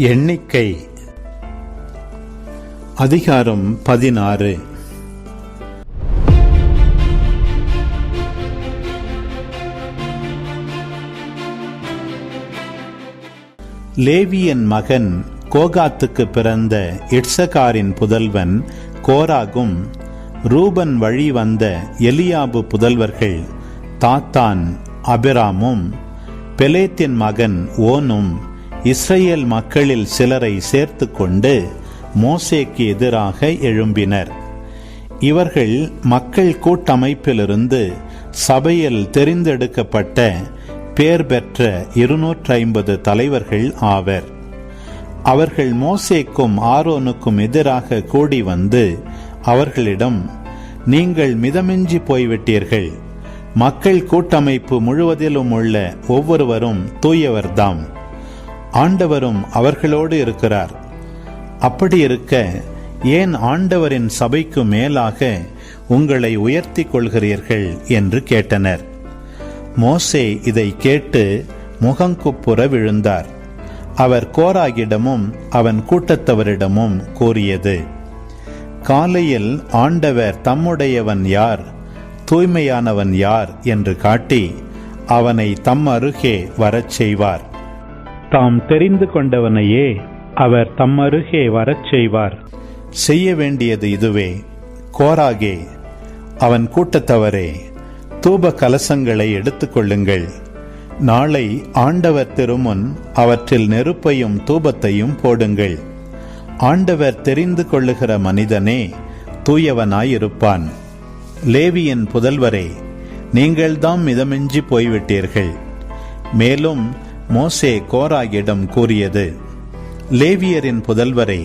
எண்ணிக்கை அதிகாரம் 16. லேவியின் மகன் கோகாத்துக்கு பிறந்த இட்சகாரின் புதல்வன் கோராகும், ரூபன் வழி வந்த எலியாபு புதல்வர்கள் தாத்தான், அபிராமும், பெலேத்தின் மகன் ஓனும் இஸ்ரேல் மக்களில் சிலரை சேர்த்து கொண்டு மோசேக்கு எதிராக எழும்பினர். இவர்கள் மக்கள் கூட்டமைப்பிலிருந்து சபையில் தெரிந்தெடுக்கப்பட்ட பேர் பெற்ற 250 தலைவர்கள் ஆவர். அவர்கள் மோசேக்கும் ஆரோனுக்கும் எதிராக கூடி வந்து அவர்களிடம், நீங்கள் மிதமின்றி போய்விட்டீர்கள். மக்கள் கூட்டமைப்பு முழுவதிலும் உள்ள ஒவ்வொருவரும் தூயவர்தாம். ஆண்டவரும் அவர்களோடு இருக்கிறார். அப்படி இருக்க ஏன் ஆண்டவரின் சபைக்கு மேலாக உங்களை உயர்த்தி கொள்கிறீர்கள் என்று கேட்டனர். மோசே இதை கேட்டு முகங்குப்புற விழுந்தார். அவர் கோராகிடமும் அவன் கூட்டத்தவரிடமும் கூறியது, காலையில் ஆண்டவர் தம்முடையவன் யார், தூய்மையானவன் யார் என்று காட்டி அவனை தம் அருகே வரச் செய்வார். தாம் தெரிந்து கொண்டவனையே அவர் தம் அருகே வரச் செய்வார். செய்ய வேண்டியது இதுவே. கோராகே, அவன் கூட்டத்தவரே, தூப கலசங்களை எடுத்துக்கொள்ளுங்கள். நாளை ஆண்டவர் திருமுன் அவற்றில் நெருப்பையும் தூபத்தையும் போடுங்கள். ஆண்டவர் தெரிந்து கொள்ளுகிற மனிதனே தூயவனாயிருப்பான். லேவியின் புதல்வரே, நீங்கள்தாம் மிதமின்றி போய்விட்டீர்கள். மேலும் மோசே கோராகிடம் கூறியது, லேவியரின் புதல்வரே,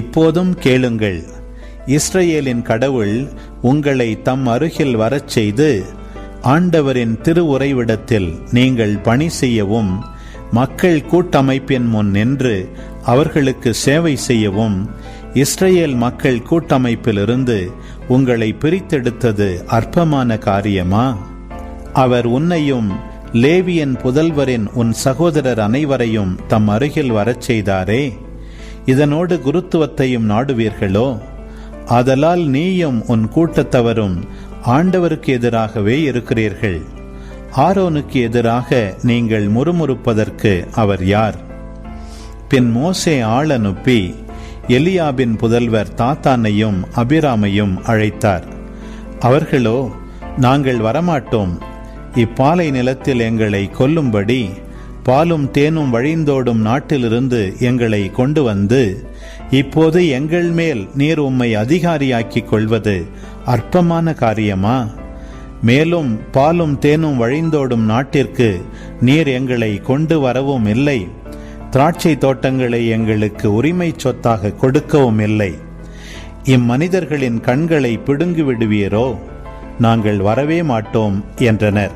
இப்போதும் கேளுங்கள். இஸ்ரேலின் கடவுள் உங்களை தம் அருகில் வரச் செய்து ஆண்டவரின் திருவுறைவிடத்தில் நீங்கள் பணி செய்யவும், மக்கள் கூட்டமைப்பின் முன் நின்று அவர்களுக்கு சேவை செய்யவும் இஸ்ரேல் மக்கள் கூட்டமைப்பிலிருந்து உங்களை பிரித்தெடுத்தது அற்பமான காரியமா? அவர் உன்னையும் லேவியன் புதல்வரின் உன் சகோதரர் அனைவரையும் தம் அருகில் வரச் செய்தாரே. இதனோடு குருத்துவத்தையும் நாடுவீர்களோ? ஆதலால் நீயும் உன் கூட்டத்தவரும் ஆண்டவருக்கு எதிராகவே இருக்கிறீர்கள். ஆரோனுக்கு எதிராக நீங்கள் முறுமுறுப்பதற்கு அவர் யார்? பின் மோசே ஆள் அனுப்பி எலியாபின் புதல்வர் தாத்தானையும் அபிராமையும் அழைத்தார். அவர்களோ, நாங்கள் வரமாட்டோம். இப்பாலை நிலத்தில் எங்களை கொல்லும்படி பாலும் தேனும் வழிந்தோடும் நாட்டிலிருந்து எங்களை கொண்டு வந்து இப்போது எங்கள் மேல் நீர் உம்மை அதிகாரியாக்கிக் கொள்வது அற்பமான காரியமா? மேலும் பாலும் தேனும் வழிந்தோடும் நாட்டிற்கு நீர் எங்களை கொண்டு வரவும் இல்லை, திராட்சை தோட்டங்களை எங்களுக்கு உரிமை சொத்தாக கொடுக்கவும் இல்லை. இம்மனிதர்களின் கண்களை பிடுங்கி விடுவீரோ? நாங்கள் வரவே மாட்டோம் என்றனர்.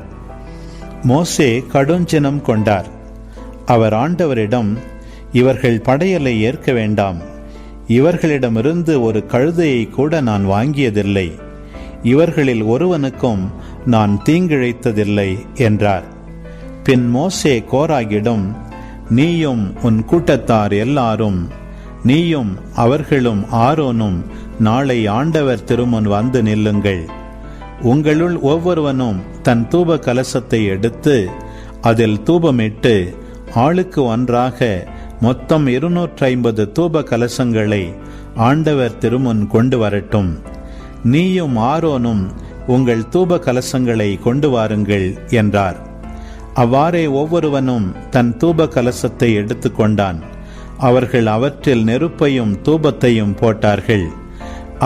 மோசே கடுஞ்சினம் கொண்டார். அவர் ஆண்டவரிடம், இவர்கள் படையலை ஏற்க வேண்டாம். இவர்களிடமிருந்து ஒரு கழுதையை கூட நான் வாங்கியதில்லை. இவர்களில் ஒருவனுக்கும் நான் தீங்கிழைத்ததில்லை என்றார். பின் மோசே கோராகிடம், நீயும் உன் கூட்டத்தார் எல்லாரும், நீயும் அவர்களும் ஆரோனும் நாளை ஆண்டவர் திருமுன் வந்து நில்லுங்கள். உங்களுள் ஒவ்வொருவனும் தன் தூப கலசத்தை எடுத்து அதில் தூபமிட்டு ஆளுக்கு ஒன்றாக மொத்தம் 250 தூப கலசங்களை ஆண்டவர் திருமுன் கொண்டு வரட்டும். நீயும் ஆரோனும் உங்கள் தூப கலசங்களை கொண்டு வாருங்கள் என்றார். அவ்வாறே ஒவ்வொருவனும் தன் தூப கலசத்தை எடுத்துக்கொண்டான். அவர்கள் அவற்றில் நெருப்பையும் தூபத்தையும் போட்டார்கள்.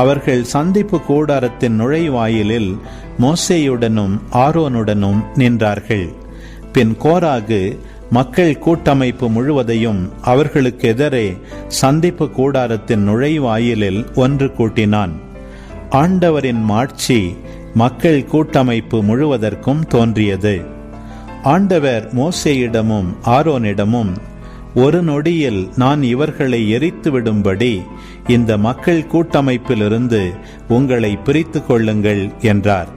அவர்கள் சந்திப்பு கூடாரத்தின் நுழைவாயிலில் மோசேயுடனும் ஆரோனுடனும் நின்றார்கள். பின் கோராகு மக்கள் கூட்டமைப்பு முழுவதையும் அவர்களுக்கு எதிரே சந்திப்பு கூடாரத்தின் நுழைவாயிலில் ஒன்று கூட்டினான். ஆண்டவரின் மாட்சி மக்கள் கூட்டமைப்பு முழுவதற்கும் தோன்றியது. ஆண்டவர் மோசேயிடமும் ஆரோனிடமும், ஒரு நொடியில் நான் இவர்களை எரித்து விடும்படி இந்த மக்கள் கூட்டமைப்பிலிருந்து உங்களை பிரித்து கொள்ளுங்கள் என்றார்.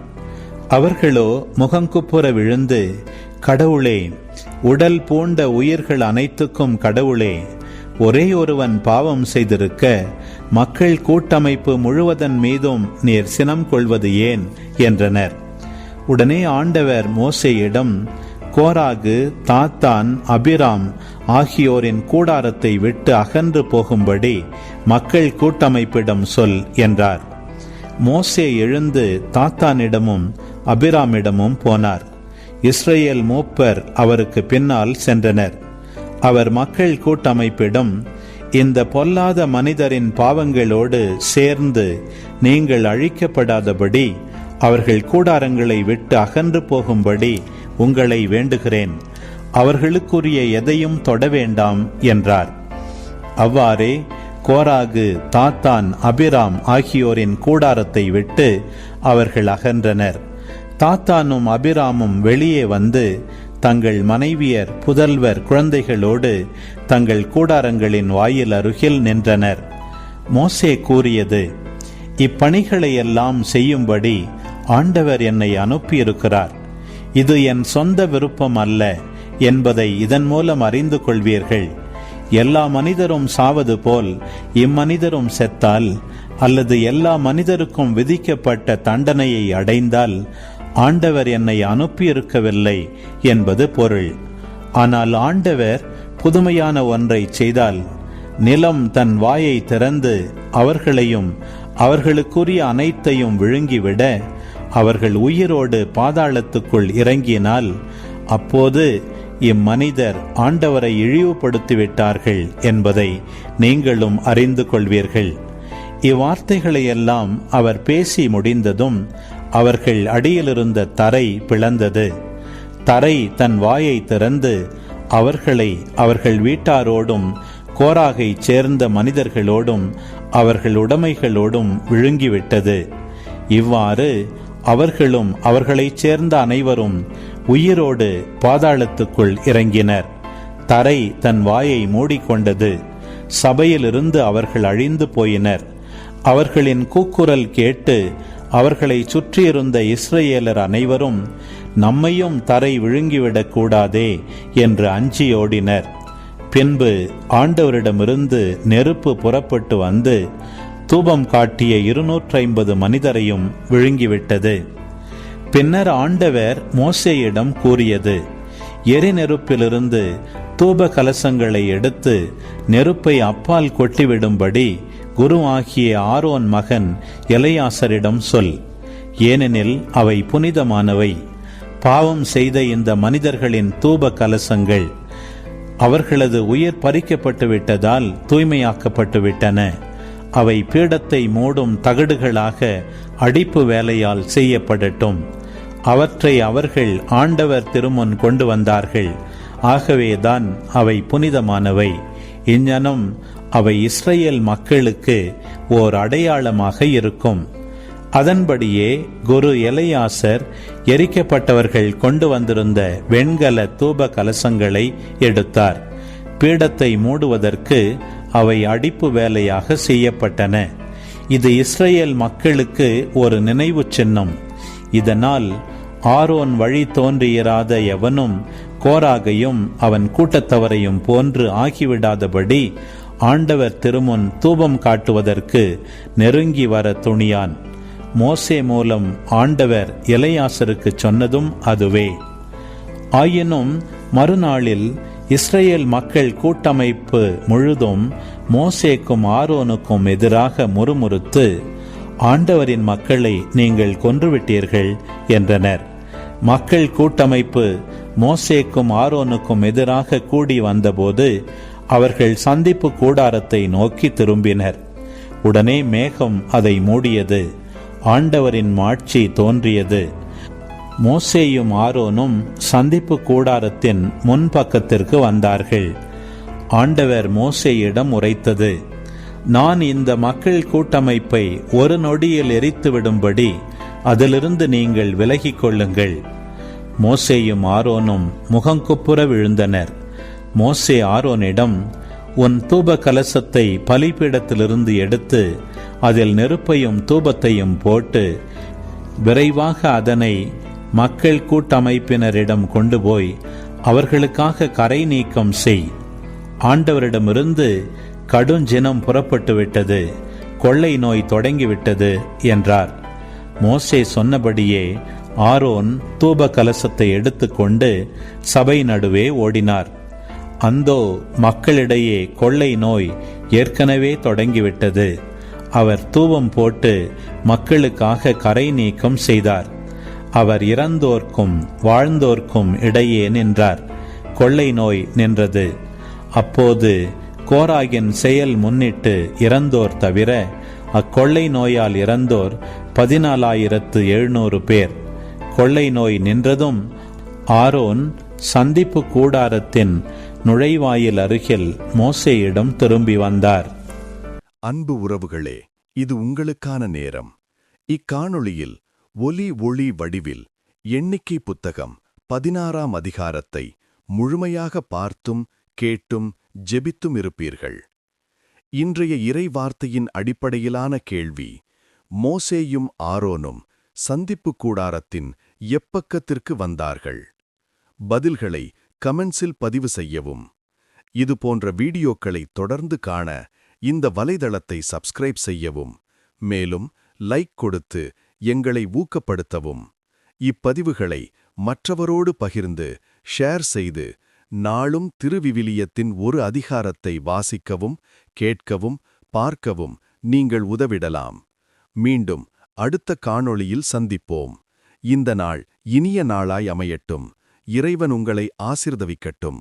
அவர்களோ முகங்குப்புற விழுந்து, கடவுளே, உடல் பூண்ட உயிர்கள் அனைத்துக்கும் கடவுளே, ஒரே ஒருவன் பாவம் செய்திருக்க மக்கள் கூட்டமைப்பு முழுவதன் மீதும் நீர் சினம் கொள்வது ஏன் என்றனர். உடனே ஆண்டவர் மோசேயிடம், கோராகு, தாத்தான், அபிராம் ஆகியோரின் கூடாரத்தை விட்டு அகன்று போகும்படி மக்கள் கூட்டமைப்பிடம் சொல் என்றார். மோசே எழுந்து தாத்தானிடமும் அபிராமிடமும் போனார். இஸ்ரேல் மூப்பர் அவருக்கு பின்னால் சென்றனர். அவர் மக்கள் கூட்டமைப்பிடம், இந்த பொல்லாத மனிதரின் பாவங்களோடு சேர்ந்து நீங்கள் அழிக்கப்படாதபடி அவர்கள் கூடாரங்களை விட்டு அகன்று போகும்படி உங்களை வேண்டுகிறேன். அவர்களுக்குரிய எதையும் தொட வேண்டாம் என்றார். அவ்வாறே கோராகு, தாத்தான், அபிராம் ஆகியோரின் கூடாரத்தை விட்டு அவர்கள் அகன்றனர். தாத்தானும் அபிராமும் வெளியே வந்து தங்கள் மனைவியர், புதல்வர், குழந்தைகளோடு தங்கள் கூடாரங்களின் வாயில் அருகில் நின்றனர். மோசே கூறியது, இப்பணிகளை எல்லாம் செய்யும்படி ஆண்டவர் என்னை அனுப்பியிருக்கிறார். இது என் சொந்த விருப்பம் அல்ல என்பதை இதன் மூலம் அறிந்து கொள்வீர்கள். எல்லா மனிதரும் சாவது போல் இம்மனிதரும் செத்தால், அல்லது எல்லா மனிதருக்கும் விதிக்கப்பட்ட தண்டனையை அடைந்தால் ஆண்டவர் என்னை அனுப்பியிருக்கவில்லை என்பது பொருள். ஆனால் ஆண்டவர் புதுமையான ஒன்றை செய்தால், நிலம் தன் வாயை திறந்து அவர்களையும் அவர்களுக்குரிய அனைத்தையும் விழுங்கிவிட அவர்கள் உயிரோடு பாதாளத்துக்குள் இறங்கினால், அப்போது இம்மனிதர் ஆண்டவரை இழிவுபடுத்திவிட்டார்கள் என்பதை நீங்களும் அறிந்து கொள்வீர்கள். இவ்வார்த்தைகளையெல்லாம் அவர் பேசி முடிந்ததும் அவர்கள் அடியிலிருந்த தரை பிளந்தது. தரை தன் வாயை திறந்து அவர்களை அவர்கள் வீட்டாரோடும் கோராகை சேர்ந்த மனிதர்களோடும் அவர்கள் உடைமைகளோடும் விழுங்கிவிட்டது. இவ்வாறு அவர்களும் அவர்களைச் சேர்ந்த அனைவரும் உயிரோடு பாதாளத்துக்குள் இறங்கினர். தரை தன் வாயை மூடிக்கொண்டது. சபையிலிருந்து அவர்கள் அழிந்து போயினர். அவர்களின் கூக்குரல் கேட்டு அவர்களை சுற்றியிருந்த இஸ்ரேலர் அனைவரும், நம்மையும் தரை விழுங்கிவிடக் கூடாதே என்று அஞ்சியோடினர். பின்பு ஆண்டவரிடமிருந்து நெருப்பு புறப்பட்டு வந்து தூபம் காட்டிய 250 மனிதரையும் விழுங்கிவிட்டது. பின்னர் ஆண்டவர் மோசேயிடம் கூறியது, எரிநெருப்பிலிருந்து தூப கலசங்களை எடுத்து நெருப்பை அப்பால் கொட்டிவிடும்படி குருவாகிய ஆரோன் மகன் எலெயாசரிடம் சொல். ஏனெனில் அவை புனிதமானவை. பாவம் செய்த இந்த மனிதர்களின் தூப கலசங்கள் அவர்களது உயிர் பறிக்கப்பட்டு விட்டதால் தூய்மையாக்கப்பட்டு விட்டன. அவை பீடத்தை மூடும் தகடுகளாக அடிப்பு வேலையால் செய்யப்படட்டும். அவற்றை அவர்கள் ஆண்டவர் திருமுன் கொண்டு வந்தார்கள். ஆகவேதான் அவை புனிதமானவை. இஞ்ஞனம் அவை இஸ்ரேல் மக்களுக்கு ஓர் அடையாளமாக இருக்கும். அதன்படியே குரு எலெயாசர் எரிக்கப்பட்டவர்கள் கொண்டு வந்திருந்த வெண்கல தூப கலசங்களை எடுத்தார். பீடத்தை மூடுவதற்கு அவை அடிப்பு வேலையாக செய்யப்பட்டன. இது இஸ்ரேல் மக்களுக்கு ஒரு நினைவு சின்னம். இதனால் ஆரோன் வழி தோன்றியிராத எவனும் கோராகையும் அவன் கூட்டத்தவரையும் போன்று ஆகிவிடாதபடி ஆண்டவர் திருமுன் தூபம் காட்டுவதற்கு நெருங்கி வர துணியான். மோசே மூலம் ஆண்டவர் எலெயாசருக்கு சொன்னதும் அதுவே. ஆயினும் மறுநாளில் இஸ்ரேல் மக்கள் கூட்டமைப்பு முழுதும் மோசேக்கும் ஆரோனுக்கும் எதிராக முறுமுறுத்து, ஆண்டவரின் மக்களை நீங்கள் கொன்றுவிட்டீர்கள் என்றனர். மக்கள் கூட்டமைப்பு மோசேக்கும் ஆரோனுக்கும் எதிராக கூடி வந்தபோது அவர்கள் சந்திப்பு கூடாரத்தை நோக்கி திரும்பினர். உடனே மேகம் அதை மூடியது. ஆண்டவரின் மாட்சி தோன்றியது. மோசேயும் ஆரோனும் சந்திப்பு கூடாரத்தின் முன்பக்கத்திற்கு வந்தார்கள். ஆண்டவர் மோசேயிடம் உரைத்தது, நான் இந்த மக்கள் கூட்டமைப்பை ஒரு நொடியில் எரித்துவிடும்படி அதிலிருந்து நீங்கள் விலகிக் கொள்ளுங்கள். மோசேயும் ஆரோனும் முகங்குப்புற விழுந்தனர். மோசே ஆரோனிடம், உன் தூப கலசத்தை பலிபீடத்திலிருந்து எடுத்து அதில் நெருப்பையும் தூபத்தையும் போட்டு விரைவாக அதனை மக்கள் கூட்டமைப்பினரிடம் கொண்டு போய் அவர்களுக்காக கரை நீக்கம் செய். ஆண்டவரிடமிருந்து கடுஞ்சினம் புறப்பட்டுவிட்டது, கொள்ளை நோய் தொடங்கிவிட்டது என்றார். மோசே சொன்னபடியே ஆரோன் தூப கலசத்தை எடுத்துக்கொண்டு சபை நடுவே ஓடினார். அந்தோ மக்களிடையே கொள்ளை நோய் ஏற்கனவே தொடங்கிவிட்டது. அவர் தூபம் போட்டு மக்களுக்காக கரை நீக்கம் செய்தார். அவர் இறந்தோர்க்கும் வாழ்ந்தோர்க்கும் இடையே நின்றார். கொள்ளை நோய் நின்றது. அப்போது கோராகின் செயல் முன்னிட்டு இறந்தோர் தவிர அக்கொள்ளை நோயால் இறந்தோர் 14,700 பேர். கொள்ளை நோய் நின்றதும் ஆரோன் சந்திப்பு கூடாரத்தின் நுழைவாயில் அருகில் மோசேயிடம் திரும்பி வந்தார். அன்பு உறவுகளே, இது உங்களுக்கான நேரம். இக்காணொளியில் ஒலி ஒளி வடிவில் எண்ணிக்கை புத்தகம் 16ஆம் அதிகாரத்தை முழுமையாக பார்த்தும் கேட்டும் ஜெபித்தும் இருப்பீர்கள். இன்றைய இறை வார்த்தையின் அடிப்படையிலான கேள்வி: மோசேயும் ஆரோனும் சந்திப்பு கூடாரத்தின் எப்பக்கத்திற்கு வந்தார்கள்? பதில்களை கமெண்ட்ஸில் பதிவு செய்யவும். இதுபோன்ற வீடியோக்களை தொடர்ந்து காண இந்த வலைதளத்தை சப்ஸ்கிரைப் செய்யவும். மேலும் லைக் கொடுத்து எங்களை ஊக்கப்படுத்தவும். இப்பதிவுகளை மற்றவரோடு பகிர்ந்து ஷேர் செய்து நாளும் திருவிவிலியத்தின் ஒரு அதிகாரத்தை வாசிக்கவும், கேட்கவும், பார்க்கவும் நீங்கள் உதவிடலாம். மீண்டும் அடுத்த காணொளியில் சந்திப்போம். இந்த நாள் இனிய நாளாய் அமையட்டும். இறைவன் உங்களை ஆசீர்வதிக்கட்டும்.